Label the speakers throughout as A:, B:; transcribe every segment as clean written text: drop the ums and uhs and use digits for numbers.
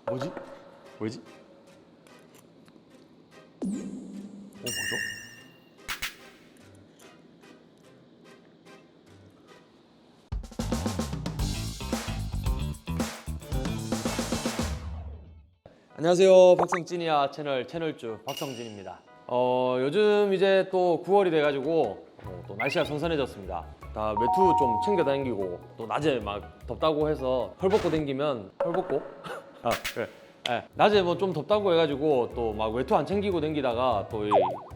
A: 뭐지? 뭐지? 뭐죠? 안녕하세요. 박성진이야 채널주 박성진입니다. 요즘 이제 또 9월이 돼가지고 또 날씨가 선선해졌습니다. 다 외투 좀 챙겨 다니고 또 낮에 막 덥다고 해서 헐 벗고 다니면 헐 벗고 아 그래. 예, 낮에 뭐 좀 덥다고 해가지고 또 막 외투 안 챙기고 다니다가 또 이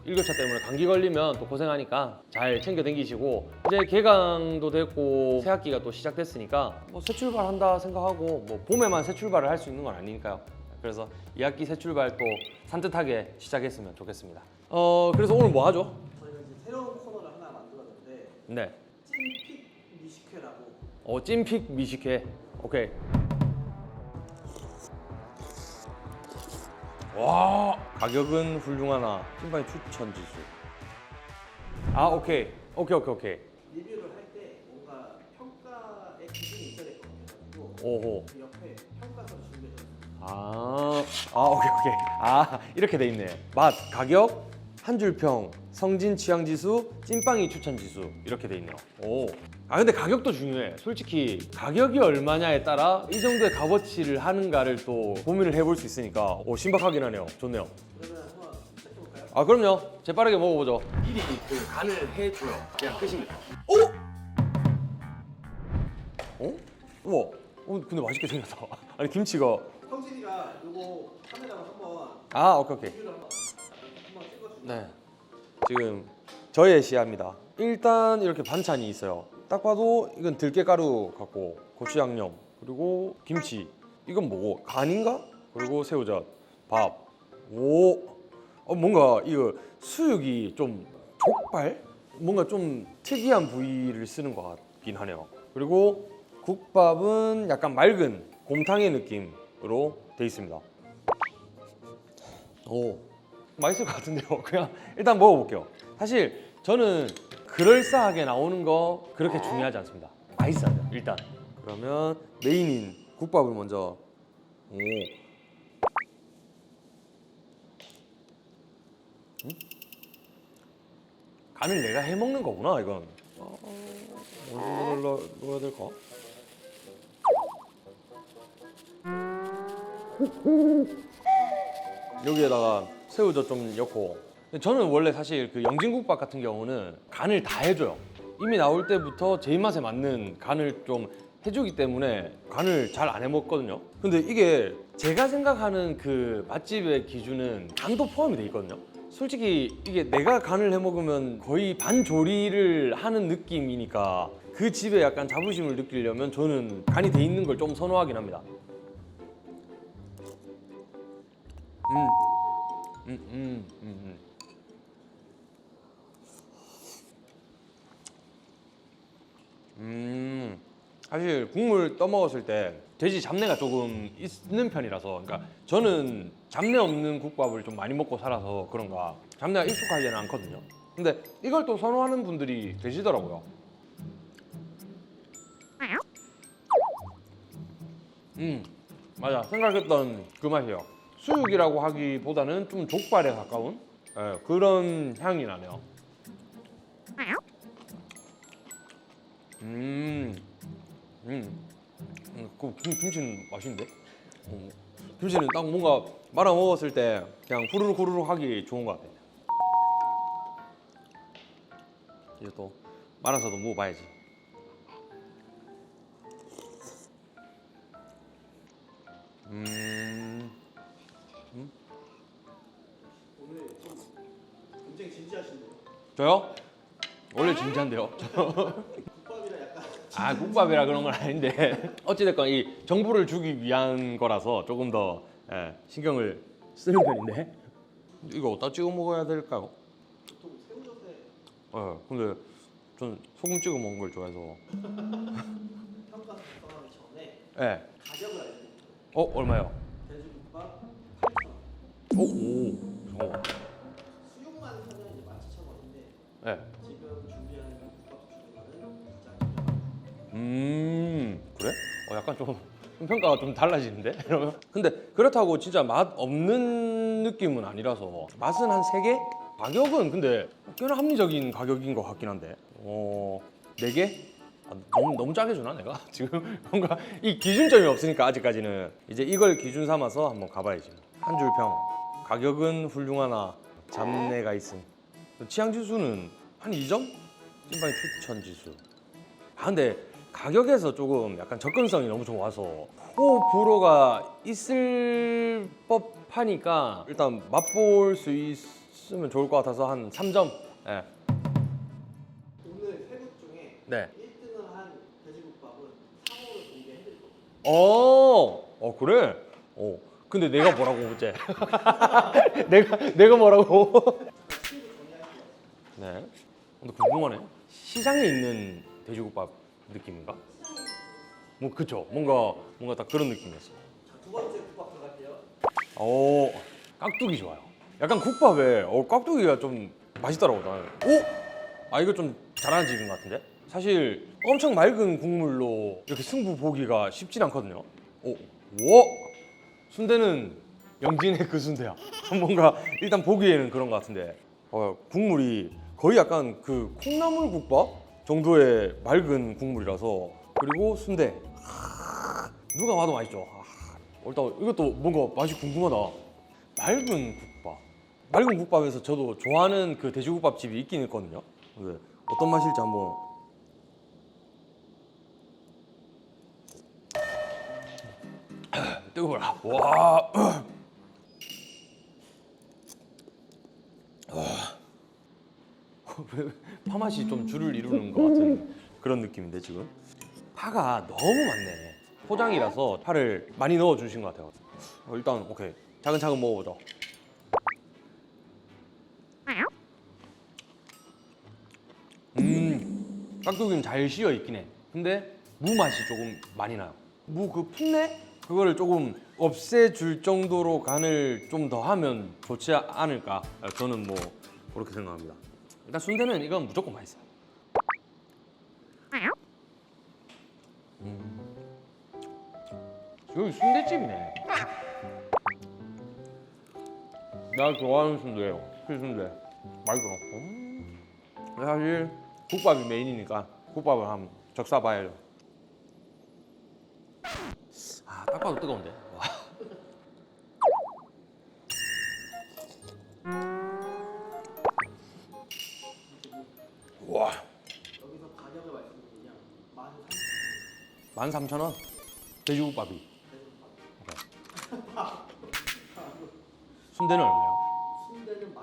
A: 일교차 때문에 감기 걸리면 또 고생하니까 잘 챙겨 다니시고, 이제 개강도 됐고 새 학기가 또 시작됐으니까 뭐 새 출발한다 생각하고, 뭐 봄에만 새 출발을 할 수 있는 건 아니니까요. 그래서 2학기 새 출발 또 산뜻하게 시작했으면 좋겠습니다. 그래서 오늘 뭐 하죠?
B: 저희가 이제 새로운 코너를 하나 만들었는데
A: 네.
B: 찐픽 미식회라고.
A: 찐픽 미식회. 오케이. 와, 가격은 훌륭하나 찐빵이 추천 지수. 오케이.
B: 리뷰를 할 때 뭔가 평가의 기준이 있어야 될 것 같아가지고
A: 오호.
B: 그 옆에 평가서를 준비해줬습니다.
A: 오케이. 이렇게 돼 있네. 맛, 가격, 한 줄평, 성진 취향 지수, 찐빵이 추천 지수 이렇게 돼 있네요. 오. 근데 가격도 중요해. 솔직히 가격이 얼마냐에 따라 이 정도의 값어치를 하는가를 또 고민을 해볼 수 있으니까 신박하긴 하네요. 좋네요.
B: 그러면 한번 시작해볼까요?
A: 그럼요. 재빠르게 먹어보죠. 미리 그 간을 해줘요. 그냥 끝입니다. 우와. 근데 맛있게 생겼다. 아니 김치가.
B: 성진이가 요거 카메라로 한번
A: 오케이.
B: 리뷰를 한번 찍어주세요.
A: 네. 지금 저의 시야입니다. 일단 이렇게 반찬이 있어요. 딱 봐도 이건 들깨가루 같고 고추 양념, 그리고 김치. 이건 뭐고? 간인가? 그리고 새우젓, 밥. 뭔가 이거 수육이 좀 족발? 뭔가 좀 특이한 부위를 쓰는 것 같긴 하네요. 그리고 국밥은 약간 맑은 곰탕의 느낌으로 돼 있습니다. 맛있을 것 같은데요. 그냥 일단 먹어볼게요. 사실 저는 그럴싸하게 나오는 거 그렇게 중요하지 않습니다. 맛있어야 돼요, 일단. 그러면 메인인 국밥을 먼저. 간을 내가 해 먹는 거구나, 이건. 어디로 넣어야 될까? 여기에다가 새우젓 좀 넣고. 저는 원래 사실 그 영진국밥 같은 경우는 간을 다 해줘요. 이미 나올 때부터 제 입맛에 맞는 간을 좀 해주기 때문에 간을 잘 안 해먹거든요. 근데 이게 제가 생각하는 그 맛집의 기준은 간도 포함이 돼 있거든요. 솔직히 이게 내가 간을 해먹으면 거의 반조리를 하는 느낌이니까 그 집에 약간 자부심을 느끼려면 저는 간이 돼 있는 걸 좀 선호하긴 합니다. 사실 국물 떠먹었을 때 돼지 잡내가 조금 있는 편이라서, 그러니까 저는 잡내 없는 국밥을 좀 많이 먹고 살아서 그런가 잡내가 익숙하지는 않거든요. 근데 이걸 또 선호하는 분들이 계시더라고요. 맞아, 생각했던 그 맛이에요. 수육이라고 하기보다는 좀 족발에 가까운 그런 향이 나네요. 그 김치는 맛있는데? 김치는 딱 뭔가 말아 먹었을 때 그냥 후루룩 후루룩 하기 좋은 것 같아. 이제 또 말아서도 먹어봐야지.
B: 오늘 좀 굉장히 진지하신데요.
A: 저요? 원래 진지한데요.
B: 국밥이라 약간
A: 국밥이라 그런 건 아닌데 어찌됐건 이 정보를 주기 위한 거라서 조금 더 신경을 쓰는 편인데, 이거 어디다 찍어 먹어야 될까요?
B: 보통 새우젓에
A: 근데 전 소금 찍어 먹는 걸 좋아해서.
B: 평가 작성하기 전에
A: 네.
B: 가격을 알려드릴게요.
A: 얼마요?
B: 돼지국밥 8,000원.
A: 잠깐만.
B: 수육만 사면 이제 17,000원인데
A: 네.
B: 지금 준비하는 국밥 주는 거는 진짜 기가 막혀요.
A: 그래? 약간 좀 평가가 좀 달라지는데? 이러면 근데 그렇다고 진짜 맛 없는 느낌은 아니라서 맛은 한 3개? 가격은 근데 꽤나 합리적인 가격인 것 같긴 한데 4개? 아, 너무 짜게 주나 내가? 지금 뭔가 이 기준점이 없으니까 아직까지는 이제 이걸 기준 삼아서 한번 가봐야지. 한 줄 평 가격은 훌륭하나 잡내가 있음. 취향 지수는 한 2점? 찐빵이 추천 지수. 아 근데 가격에서 조금 약간 접근성이 너무 좋아서 호불호가 있을 법하니까 일단 맛볼 수 있으면 좋을 것 같아서 한 3점. 네.
B: 오늘 세 분 중에
A: 네.
B: 1등을 한 돼지국밥은 상호를 공개해드릴 겁니다.
A: 그래? 근데 내가 뭐라고 어제? 내가 뭐라고?
B: 수입을 정리할게요.
A: 네. 근데 궁금하네. 시장에 있는 돼지국밥 느낌인가? 뭐 그쵸. 뭔가 딱 그런 느낌이었어.
B: 자, 두 번째 국밥 들어갈게요.
A: 깍두기 좋아요. 약간 국밥에 깍두기가 좀 맛있더라고 나는. 이거 좀 잘하는 집인 것 같은데? 사실 엄청 맑은 국물로 이렇게 승부 보기가 쉽진 않거든요. 순대는 영진의 그 순대야. 뭔가 일단 보기에는 그런 것 같은데 국물이 거의 약간 그 콩나물 국밥 정도의 맑은 국물이라서. 그리고 순대 누가 봐도 맛있죠. 일단 이것도 뭔가 맛이 궁금하다. 맑은 국밥에서 저도 좋아하는 그 돼지국밥 집이 있긴 있거든요. 근데 어떤 맛일지 한번. 뜨거워라. 와. 파 맛이 좀 줄을 이루는 것 같은 그런 느낌인데 지금 파가 너무 많네. 포장이라서 파를 많이 넣어 주신 것 같아요. 일단 오케이 차근차근 먹어보자. 깍두기는 잘 씌어 있긴 해. 근데 무 맛이 조금 많이 나요. 무 그 풋내? 그거를 조금 없애줄 정도로 간을 좀 더 하면 좋지 않을까. 저는 뭐 그렇게 생각합니다. 일단 순대는 이건 무조건 맛있어요. 여기 순대집이네. 내가 좋아하는 순대예요. 필순대. 맛있어. 사실 국밥이 메인이니까 국밥을 한번 적사봐야죠. 딱 봐도 뜨거운데. 와.
B: 여기서 가격을 말씀드리면
A: 13,000원. 돼지국밥이. 순대는 얼마예요?
B: 순대는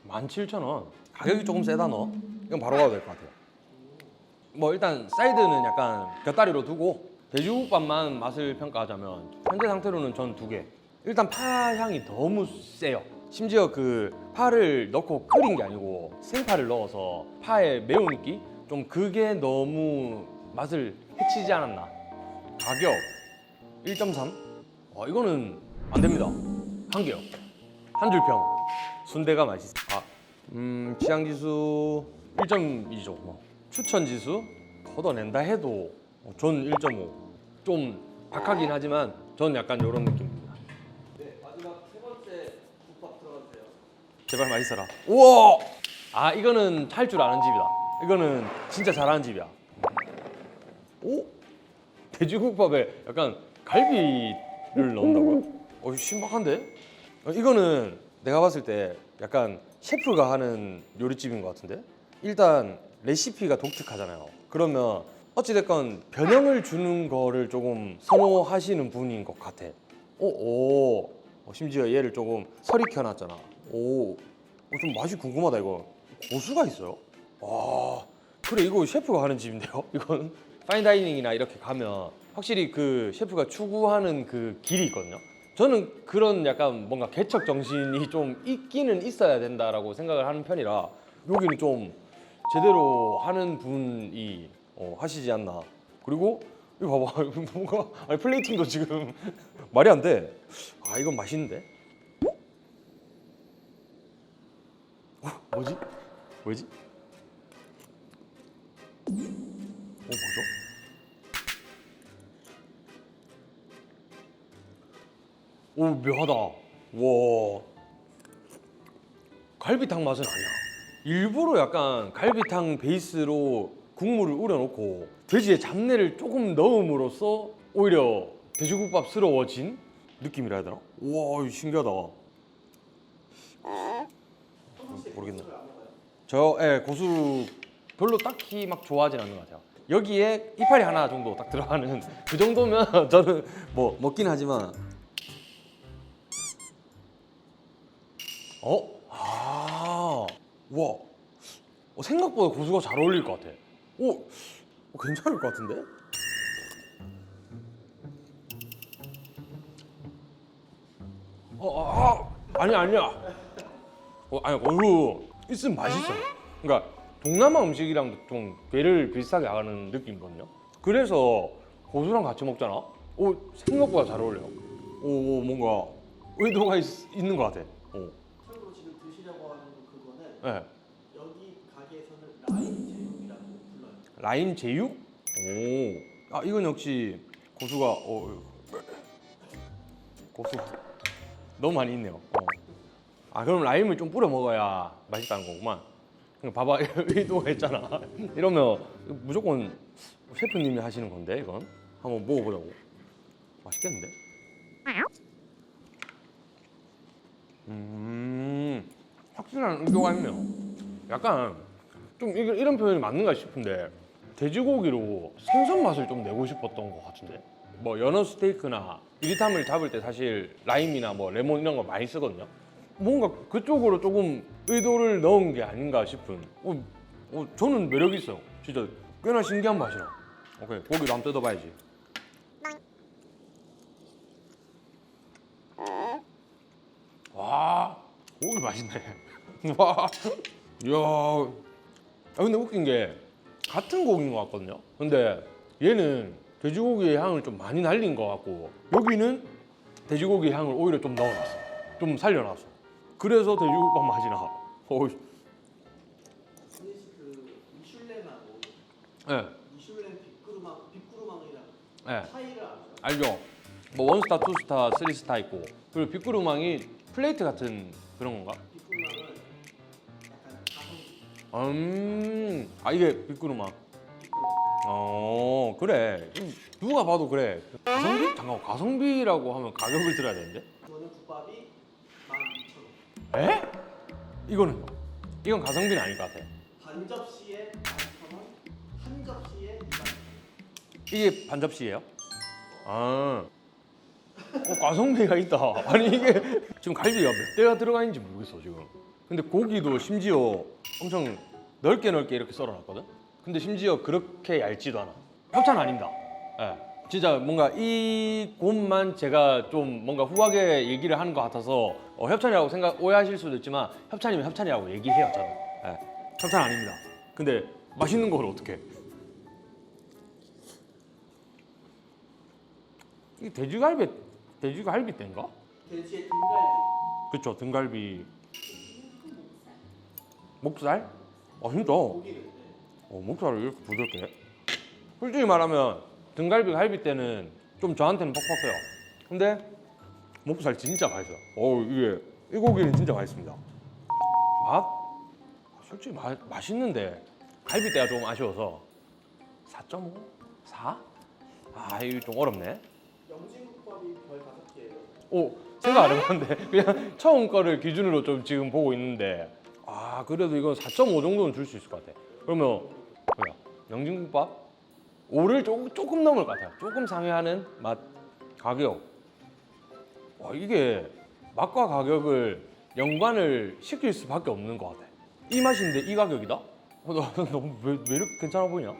A: 17,000원. 가격이 조금 세다 너. 이건 바로 가도 될 것 같아요. 뭐 일단 사이드는 약간 곁다리로 두고 돼지국밥만 맛을 평가하자면 현재 상태로는 전 2개. 일단 파 향이 너무 세요. 심지어 그 파를 넣고 끓인 게 아니고 생파를 넣어서 파의 매운기? 좀 그게 너무 맛을 해치지 않았나. 가격 1.3? 이거는 안 됩니다. 한 개요. 한 줄 평. 순대가 맛있어. 취향 지수 1.2죠. 추천 지수 걷어낸다 해도 전 1.5. 좀 박하긴 하지만 전 약간 이런 느낌입니다.
B: 네, 마지막 세 번째 국밥 들어가주세요.
A: 제발 맛있어라. 우와! 이거는 할 줄 아는 집이다. 이거는 진짜 잘하는 집이야. 돼지국밥에 약간 갈비를 넣는다고요? 신박한데? 이거는 내가 봤을 때 약간 셰프가 하는 요리집인 것 같은데? 일단 레시피가 독특하잖아요. 그러면 어찌됐건 변형을 주는 거를 조금 선호하시는 분인 것 같아. 심지어 얘를 조금 설익혀놨잖아. 좀 맛이 궁금하다 이거. 고수가 있어요? 와, 그래 이거 셰프가 하는 집인데요? 이건 파인다이닝이나 이렇게 가면 확실히 그 셰프가 추구하는 그 길이 있거든요. 저는 그런 약간 뭔가 개척 정신이 좀 있기는 있어야 된다라고 생각을 하는 편이라 여기는 좀 제대로 하는 분이 하시지 않나. 그리고 이거 봐봐. 이거 뭔가 플레이팅도 지금 말이 안 돼. 이건 맛있는데? 뭐지? 뭐지? 뭐죠? 오 묘하다. 와 갈비탕 맛은 아니야. 일부러 약간 갈비탕 베이스로 국물을 우려놓고 돼지의 잡내를 조금 넣음으로써 오히려 돼지국밥스러워진 느낌이라 해야 되나? 와 이거 신기하다. 모르겠네. 저 고수 별로 딱히 막 좋아하진 않는 것 같아요. 여기에 이파리 하나 정도 딱 들어가는 그 정도면 저는 뭐 먹긴 하지만 와 생각보다 고수가 잘 어울릴 것 같아. 괜찮을 것 같은데? 아니야. 아니 고수 있으면 맛있어요. 그러니까 동남아 음식이랑 좀 궤를 비슷하게 하는 느낌이거든요. 그래서 고수랑 같이 먹잖아. 생각보다 잘 어울려. 뭔가 의도가 있는 것 같아.
B: 참고로 지금 드시려고 하는 그거는
A: 네.
B: 여기 가게에서는 라임 제육이라고 불러요.
A: 라임 제육? 이건 역시 고수가 고수 너무 많이 있네요. 그럼 라임을 좀 뿌려 먹어야 맛있다는 거구만. 봐봐 의도가 있잖아. 이러면 무조건 셰프님이 하시는 건데 이건 한번 먹어보자고. 맛있겠는데? 확실한 의도가 있네요. 약간 좀 이런 표현이 맞는가 싶은데 돼지고기로 생선 맛을 좀 내고 싶었던 것 같은데. 뭐 연어 스테이크나 비릿함을 잡을 때 사실 라임이나 뭐 레몬 이런 거 많이 쓰거든요. 뭔가 그쪽으로 조금 의도를 넣은 게 아닌가 싶은. 저는 매력이 있어요. 진짜 꽤나 신기한 맛이라. 오케이 고기도 한번 뜯어봐야지. 와 고기 맛있네. 와, 이야. 근데 웃긴 게 같은 고기인 것 같거든요. 근데 얘는 돼지고기의 향을 좀 많이 날린 것 같고 여기는 돼지고기 향을 오히려 좀 넣어놨어. 좀 살려놨어. 그래서 돼지국밥 맛이 나.
B: 미슐랭하고
A: 네.
B: 미슐랭 빅구르망이랑
A: 네.
B: 차이를 아세요?
A: 알죠? 뭐 원스타, 투스타, 쓰리스타 있고 그리고 빅구르망이 플레이트 같은 그런 건가?
B: 빅구르망은 약간 가성비.
A: 이게 빅구르망. 그래. 누가 봐도 그래. 가성비? 잠깐만 가성비라고 하면 가격을 들어야 되는데?
B: 이거는 국밥이 12,000원.
A: 에? 이거는요? 이건 가성비는 아닐 것 같아요.
B: 반 접시에 11,000원, 한 접시에 2만.
A: 이게 반 접시예요? 가성비가 있다. 아니 이게 지금 갈비가 몇 대가 들어가 있는지 모르겠어 지금. 근데 고기도 심지어 엄청 넓게 이렇게 썰어놨거든. 근데 심지어 그렇게 얇지도 않아. 협찬 아닙니다. 예. 진짜 뭔가 이 곳만 제가 좀 뭔가 후하게 얘기를 하는 것 같아서 협찬이라고 오해하실 수도 있지만 협찬이면 협찬이라고 얘기해요 저는. 예. 협찬 아닙니다. 근데 맛있는 걸 어떻게? 이게 돼지갈비인가?
B: 돼지의 등갈비.
A: 그쵸 등갈비. 목살? 진짜?
B: 고기를
A: 목살을 이렇게 부드럽게. 솔직히 말하면 등갈비 갈비 때는 좀 저한테는 퍽퍽해요. 근데 목살 진짜 맛있어요. 이 고기는 진짜 맛있습니다. 맛? 솔직히 맛있는데 갈비 때가 조금 아쉬워서 4.5? 4? 이거 좀 어렵네.
B: 영진국밥이 별 5개예요.
A: 생각 안 해봤는데 그냥 처음 거를 기준으로 좀 지금 보고 있는데 그래도 이건 4.5 정도는 줄 수 있을 것 같아. 그러면 뭐야 영진국밥 5를 조금 넘을 것 같아요. 조금 상회하는 맛. 가격 이게 맛과 가격을 연관을 시킬 수밖에 없는 것 같아. 이 맛인데 이 가격이다? 너무 왜 이렇게 괜찮아 보이냐?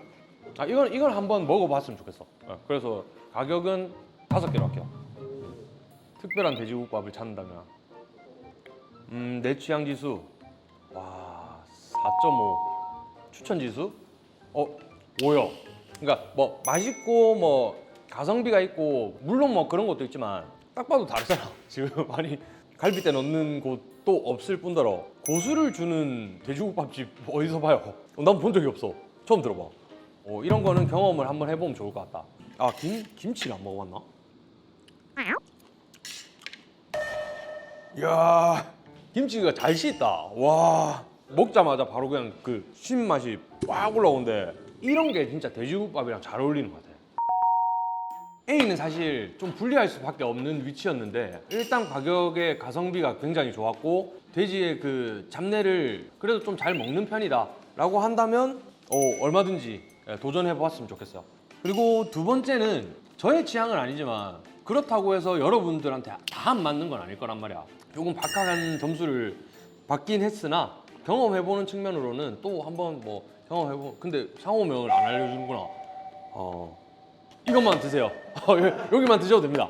A: 이건 한번 먹어봤으면 좋겠어. 그래서 가격은 5개로 할게요. 특별한 돼지국밥을 찾는다면 내 취향 지수 4.5 추천 지수 5요. 그러니까 뭐 맛있고 뭐 가성비가 있고 물론 뭐 그런 것도 있지만 딱 봐도 다르잖아. 지금 아니 갈비대 넣는 곳도 없을 뿐더러 고수를 주는 돼지국밥집 어디서 봐요? 난 본 적이 없어. 처음 들어봐. 이런 거는 경험을 한번 해보면 좋을 것 같다. 김치를 안 먹어봤나? 야, 김치가 잘 씻다. 와, 먹자마자 바로 그냥 그 신맛이 꽉 올라오는데 이런 게 진짜 돼지국밥이랑 잘 어울리는 것 같아요. A는 사실 좀 불리할 수밖에 없는 위치였는데 일단 가격의 가성비가 굉장히 좋았고 돼지의 그 잡내를 그래도 좀 잘 먹는 편이다 라고 한다면 얼마든지 도전해 보았으면 좋겠어요. 그리고 두 번째는 저의 취향은 아니지만 그렇다고 해서 여러분들한테 다 안 맞는 건 아닐 거란 말이야. 조금 박하한 점수를 받긴 했으나 경험해보는 측면으로는 또 한번 뭐 경험해보. 근데 상호명을 안 알려주는구나. 이것만 드세요. 여기만 드셔도 됩니다.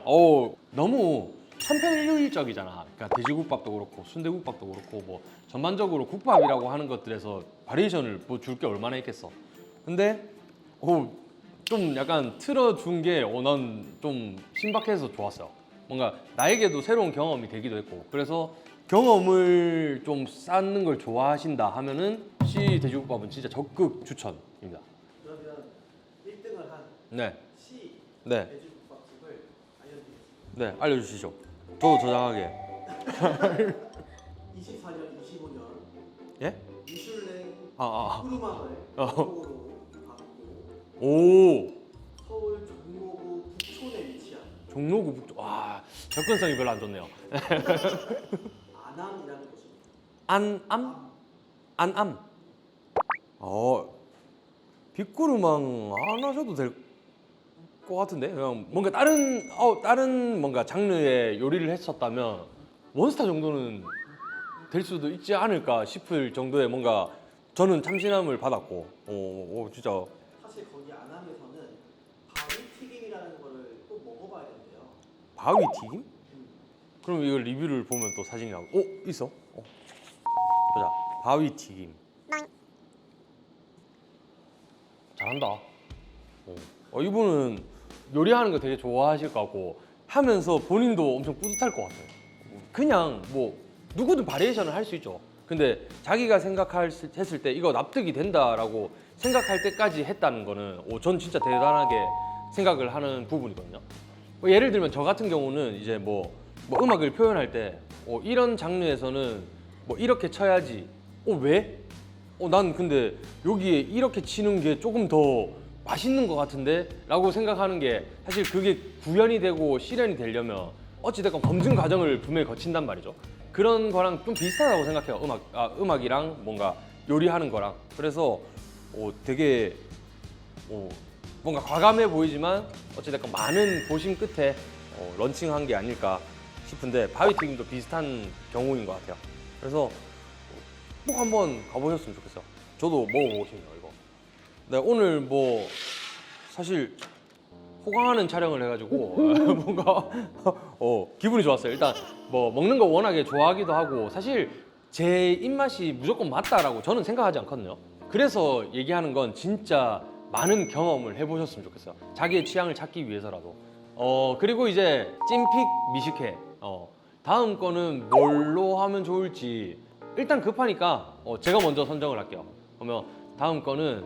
A: 너무 천편일률적이잖아. 그러니까 돼지국밥도 그렇고 순대국밥도 그렇고 뭐 전반적으로 국밥이라고 하는 것들에서 바리에이션을 뭐 줄 게 얼마나 있겠어. 근데 좀 약간 틀어준 게 난 좀 신박해서 좋았어요. 뭔가 나에게도 새로운 경험이 되기도 했고 그래서 경험을 좀 쌓는 걸 좋아하신다 하면은 C 돼지국밥은 진짜 적극 추천입니다.
B: 그러면 1등을 한
A: 네,
B: C
A: 네,
B: 돼지국밥집을 알려드리겠습니다.
A: 네, 알려주시죠. 저도 저장하게.
B: 24년, 25년
A: 예?
B: 미슐랭
A: 아.
B: 푸르마을
A: 어.
B: 등록으로 받고
A: 오,
B: 서울 종로구 북촌에 위치한
A: 종로구 북쪽. 와, 접근성이 별로 안 좋네요.
B: 안암이라는 곳입니다.
A: 안암? 안암. 빅구르망 안 하셔도 될 것 같은데 그냥 뭔가 다른 뭔가 장르의 요리를 했었다면 원스타 정도는 될 수도 있지 않을까 싶을 정도의 뭔가 저는 참신함을 받았고 진짜
B: 사실 거기 안암에서는 바위튀김이라는 거를 꼭 먹어봐야 된대요.
A: 바위 튀김? 그럼 이걸 리뷰를 보면 또 사진이 나오고 있어? 보자. 바위 튀김 잘한다. 이분은 요리하는 거 되게 좋아하실 것 같고 하면서 본인도 엄청 뿌듯할 것 같아요. 그냥 뭐 누구든 바리에이션을 할 수 있죠. 근데 자기가 생각했을 때 이거 납득이 된다라고 생각할 때까지 했다는 거는 전 진짜 대단하게 생각을 하는 부분이거든요. 예를 들면 저 같은 경우는 이제 뭐 음악을 표현할 때 이런 장르에서는 뭐 이렇게 쳐야지. 왜? 난 근데 여기에 이렇게 치는 게 조금 더 맛있는 것 같은데? 라고 생각하는 게 사실 그게 구현이 되고 실현이 되려면 어찌됐건 검증 과정을 분명히 거친단 말이죠. 그런 거랑 좀 비슷하다고 생각해요. 음악이랑 뭔가 요리하는 거랑. 그래서 되게 뭔가 과감해 보이지만 어찌됐건 많은 고심 끝에 런칭한 게 아닐까 싶은데 바위튀김도 비슷한 경우인 것 같아요. 그래서 꼭 한번 가보셨으면 좋겠어요. 저도 먹어보고 싶네요, 이거. 네, 오늘 뭐 사실 호강하는 촬영을 해가지고 뭔가 기분이 좋았어요. 일단 뭐 먹는 거 워낙에 좋아하기도 하고 사실 제 입맛이 무조건 맞다라고 저는 생각하지 않거든요. 그래서 얘기하는 건 진짜 많은 경험을 해보셨으면 좋겠어요. 자기의 취향을 찾기 위해서라도. 그리고 이제 찐픽 미식회. 다음 거는 뭘로 하면 좋을지 일단 급하니까 제가 먼저 선정을 할게요. 그러면 다음 거는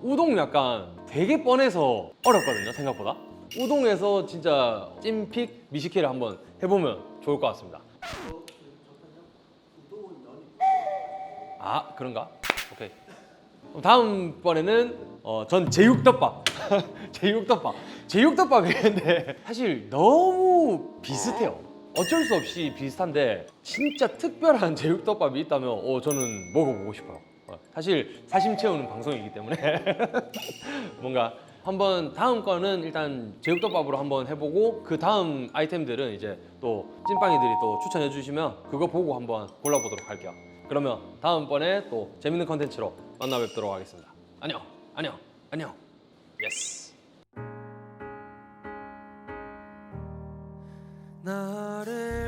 A: 우동 약간 되게 뻔해서 어렵거든요, 생각보다. 우동에서 진짜 찐픽 미식회를 한번 해보면 좋을 것 같습니다.
B: 잠깐요. 우동은 면이
A: 그런가? 오케이. 그럼 다음번에는 전 제육덮밥. 제육덮밥이 있는데 사실 너무 비슷해요. 어쩔 수 없이 비슷한데 진짜 특별한 제육덮밥이 있다면 저는 먹어보고 싶어요. 사실 사심 채우는 방송이기 때문에 뭔가 한번 다음 거는 일단 제육덮밥으로 한번 해보고 그 다음 아이템들은 이제 또 찐빵이들이 또 추천해 주시면 그거 보고 한번 골라보도록 할게요. 그러면 다음번에 또 재밌는 컨텐츠로 만나 뵙도록 하겠습니다. 안녕. 예스. 나를